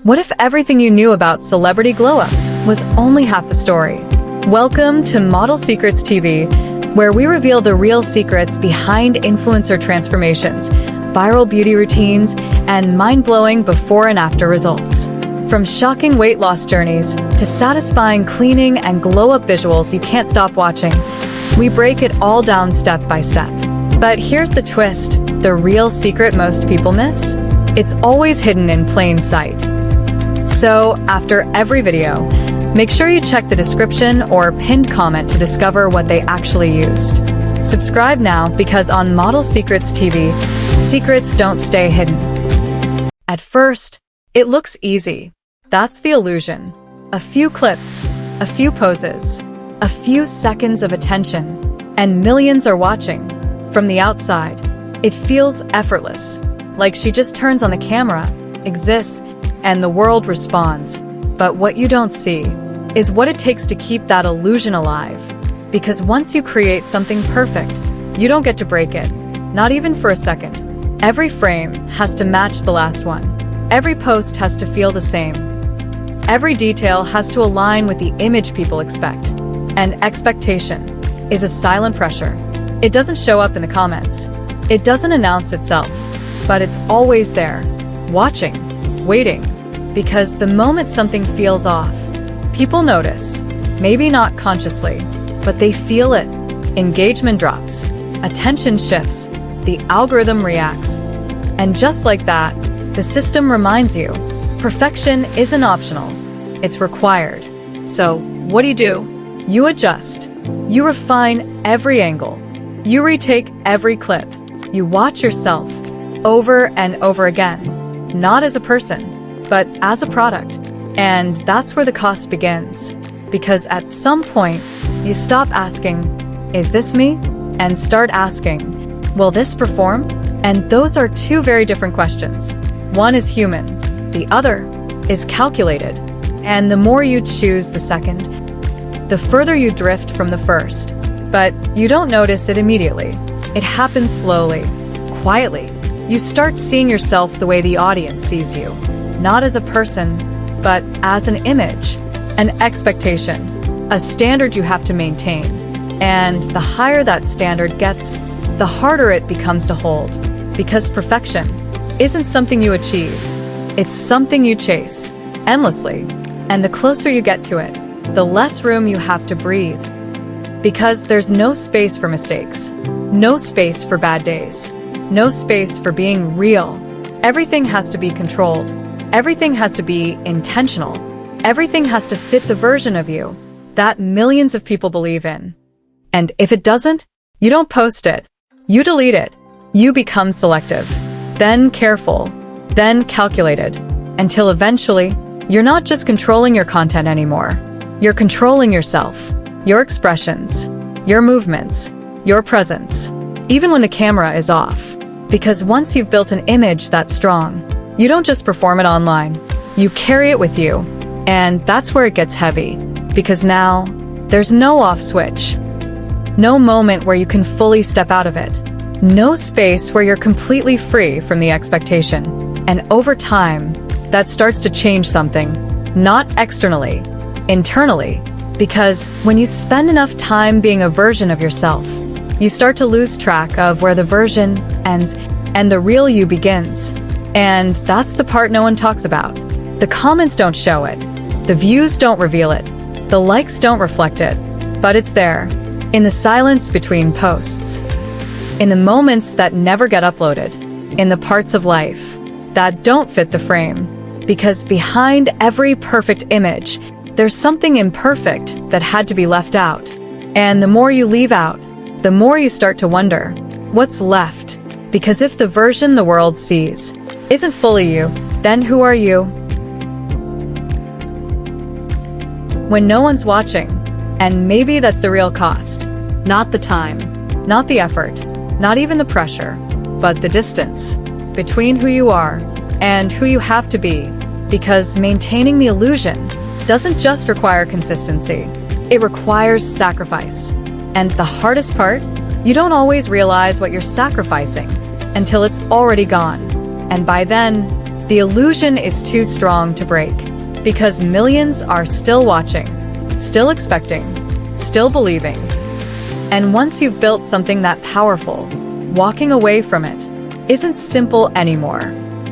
What if everything you knew about celebrity glow-ups was only half the story? Welcome to Model Secrets TV, where we reveal the real secrets behind influencer transformations, viral beauty routines, and mind-blowing before and after results. From shocking weight loss journeys to satisfying cleaning and glow-up visuals you can't stop watching, we break it all down step by step. But here's the twist, the real secret most people miss? It's always hidden in plain sight. So, after every video, make sure you check the description or pinned comment to discover what they actually used. Subscribe now because on Model Secrets TV, secrets don't stay hidden. At first, it looks easy. That's the illusion. A few clips, a few poses, a few seconds of attention, and millions are watching. From the outside, it feels effortless, like she just turns on the camera, exists, and the world responds. But what you don't see is what it takes to keep that illusion alive. Because once you create something perfect, you don't get to break it, not even for a second. Every frame has to match the last one. Every post has to feel the same. Every detail has to align with the image people expect. And expectation is a silent pressure. It doesn't show up in the comments. It doesn't announce itself, but it's always there, watching, waiting. Because the moment something feels off, people notice, maybe not consciously, but they feel it. Engagement drops, attention shifts, the algorithm reacts. And just like that, the system reminds you, perfection isn't optional, it's required. So, what do? You adjust. You refine every angle. You retake every clip. You watch yourself over and over again, not as a person, but as a product. And that's where the cost begins. Because at some point, you stop asking, is this me? And start asking, will this perform? And those are two very different questions. One is human, the other is calculated. And the more you choose the second, the further you drift from the first. But you don't notice it immediately. It happens slowly, quietly. You start seeing yourself the way the audience sees you. Not as a person, but as an image, an expectation, a standard you have to maintain. And the higher that standard gets, the harder it becomes to hold. Because perfection isn't something you achieve. It's something you chase, endlessly. And the closer you get to it, the less room you have to breathe. Because there's no space for mistakes, no space for bad days, no space for being real. Everything has to be controlled. Everything has to be intentional. Everything has to fit the version of you that millions of people believe in. And if it doesn't, you don't post it. You delete it. You become selective, then careful, then calculated, until eventually, you're not just controlling your content anymore. You're controlling yourself, your expressions, your movements, your presence, even when the camera is off. Because once you've built an image that's strong, you don't just perform it online, you carry it with you. And that's where it gets heavy. Because now, there's no off switch. No moment where you can fully step out of it. No space where you're completely free from the expectation. And over time, that starts to change something. Not externally, internally. Because when you spend enough time being a version of yourself, you start to lose track of where the version ends and the real you begins. And that's the part no one talks about. The comments don't show it. The views don't reveal it. The likes don't reflect it. But it's there, in the silence between posts. In the moments that never get uploaded. In the parts of life that don't fit the frame. Because behind every perfect image, there's something imperfect that had to be left out. And the more you leave out, the more you start to wonder, what's left? Because if the version the world sees isn't fully you, then who are you? When no one's watching, and maybe that's the real cost. Not the time, not the effort, not even the pressure, but the distance between who you are and who you have to be. Because maintaining the illusion doesn't just require consistency, it requires sacrifice. And the hardest part, you don't always realize what you're sacrificing until it's already gone. And by then, The illusion is too strong to break, because millions are still watching, still expecting, still believing. And once you've built something that powerful, walking away from it isn't simple anymore.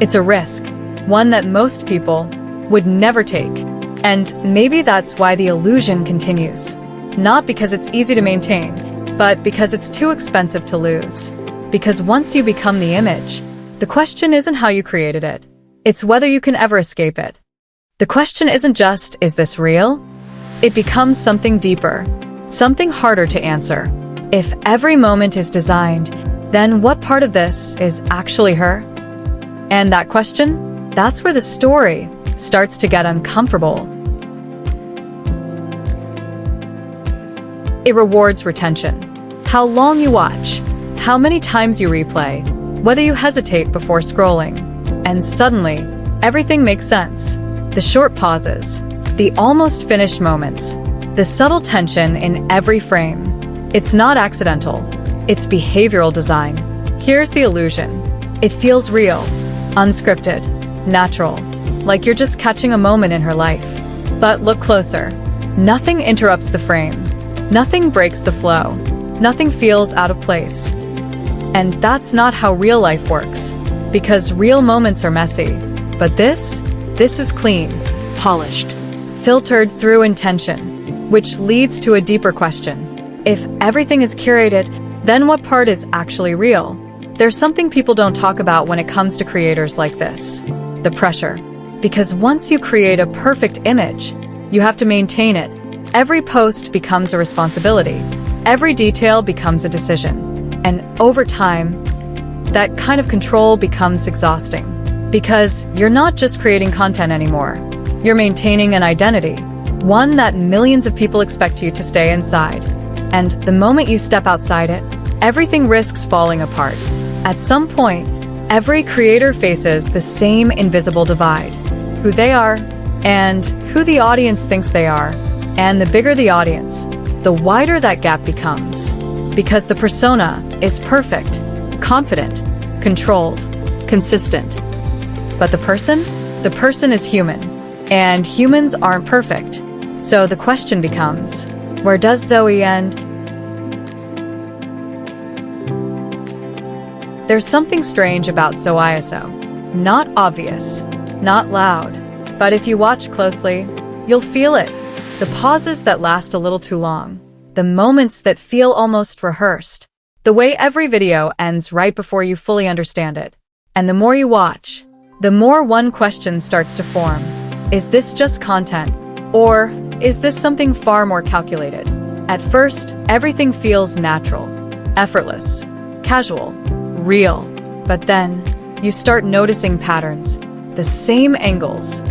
It's a risk, one that most people would never take. And maybe that's why the illusion continues. Not because it's easy to maintain, but because it's too expensive to lose. Because once you become the image, the question isn't how you created it. It's whether you can ever escape it. The question isn't just, is this real? It becomes something deeper, something harder to answer. If every moment is designed, then what part of this is actually her? And that question, that's where the story starts to get uncomfortable. It rewards retention. How long you watch, how many times you replay, whether you hesitate before scrolling. And suddenly, everything makes sense. The short pauses, the almost finished moments, the subtle tension in every frame. It's not accidental. It's behavioral design. Here's the illusion. It feels real, unscripted, natural, like you're just catching a moment in her life. But look closer. Nothing interrupts the frame. Nothing breaks the flow. Nothing feels out of place. And that's not how real life works, because real moments are messy. But this is clean, polished, filtered through intention, which leads to a deeper question. If everything is curated, then what part is actually real? There's something people don't talk about when it comes to creators like this: the pressure. Because once you create a perfect image, you have to maintain it. Every post becomes a responsibility. Every detail becomes a decision. And over time, that kind of control becomes exhausting. Because you're not just creating content anymore. You're maintaining an identity, one that millions of people expect you to stay inside. And the moment you step outside it, everything risks falling apart. At some point, every creator faces the same invisible divide: who they are and who the audience thinks they are. And the bigger the audience, the wider that gap becomes. Because the persona is perfect, confident, controlled, consistent. But the person is human. And humans aren't perfect. So the question becomes, where does Zoe end? There's something strange about Zoeyiso. Not obvious, not loud. But if you watch closely, you'll feel it. The pauses that last a little too long. The moments that feel almost rehearsed. The way every video ends right before you fully understand it. And the more you watch, the more one question starts to form. Is this just content? Or is this something far more calculated? At first, everything feels natural, effortless, casual, real. But then, you start noticing patterns. The same angles,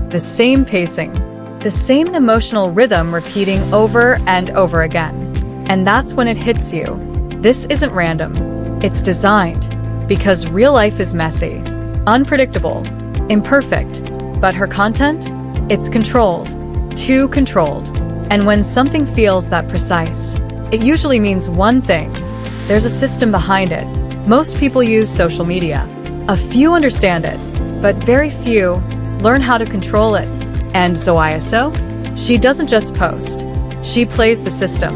the same pacing, the same emotional rhythm repeating over and over again. And that's when it hits you. This isn't random. It's designed. Because real life is messy, unpredictable, imperfect. But her content? It's controlled. Too controlled. And when something feels that precise, it usually means one thing. There's a system behind it. Most people use social media. A few understand it, but very few learn how to control it. And Zoeyiso? She doesn't just post. She plays the system.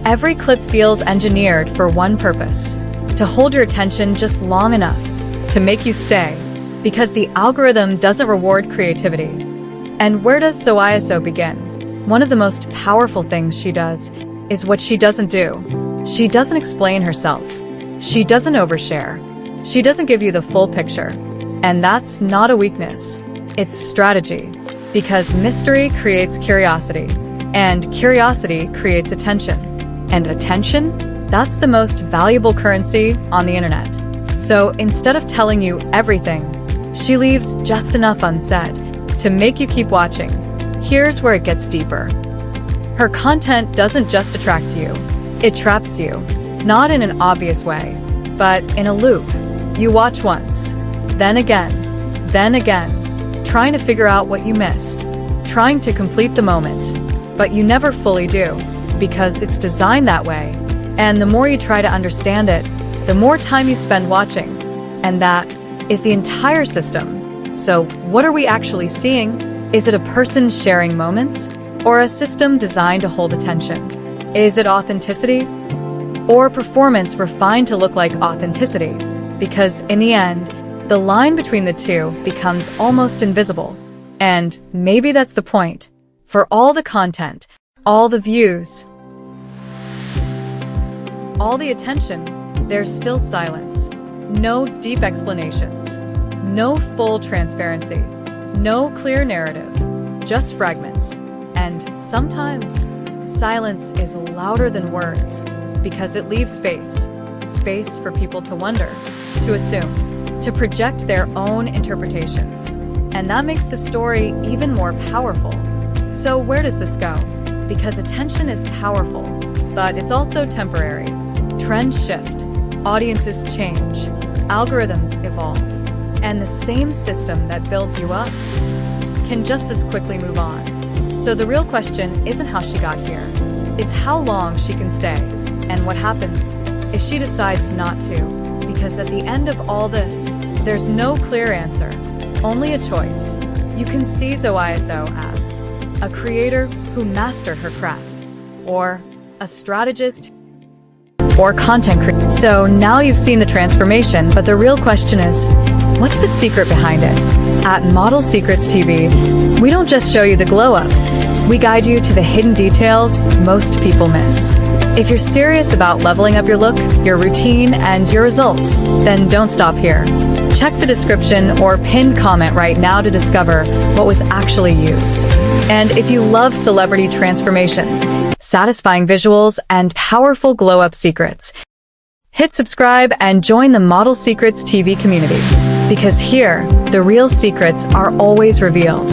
Every clip feels engineered for one purpose: to hold your attention just long enough to make you stay. Because the algorithm doesn't reward creativity. And where does Zoeyiso begin? One of the most powerful things she does is what she doesn't do. She doesn't explain herself. She doesn't overshare. She doesn't give you the full picture. And that's not a weakness. It's strategy. Because mystery creates curiosity. And curiosity creates attention. And attention? That's the most valuable currency on the internet. So instead of telling you everything, she leaves just enough unsaid to make you keep watching. Here's where it gets deeper. Her content doesn't just attract you. It traps you. Not in an obvious way, but in a loop. You watch once, then again, trying to figure out what you missed, trying to complete the moment. But you never fully do, because it's designed that way. And the more you try to understand it, the more time you spend watching. And is the entire system. So what are we actually seeing? Is it a person sharing moments, or a system designed to hold attention? Is it authenticity, or performance refined to look like authenticity? Because in the end, the line between the two becomes almost invisible. And maybe that's the point. For all the content, all the views, all the attention, there's still silence. No deep explanations. No full transparency. No clear narrative. Just fragments. And sometimes, silence is louder than words because it leaves space. Space for people to wonder, to assume, to project their own interpretations. And that makes the story even more powerful. So where does this go? Because attention is powerful, but it's also temporary. Trends shift, audiences change, algorithms evolve, and the same system that builds you up can just as quickly move on. So the real question isn't how she got here, it's how long she can stay, and what happens if she decides not to. Because at the end of all this, there's no clear answer, only a choice. You can see Zoeyiso as a creator who mastered her craft, or a strategist or content creator. So now you've seen the transformation, but the real question is, what's the secret behind it? At Model Secrets TV, we don't just show you the glow up, we guide you to the hidden details most people miss. If you're serious about leveling up your look, your routine, and your results, then don't stop here. Check the description or pinned comment right now to discover what was actually used. And if you love celebrity transformations, satisfying visuals, and powerful glow-up secrets, hit subscribe and join the Model Secrets TV community. Because here, the real secrets are always revealed.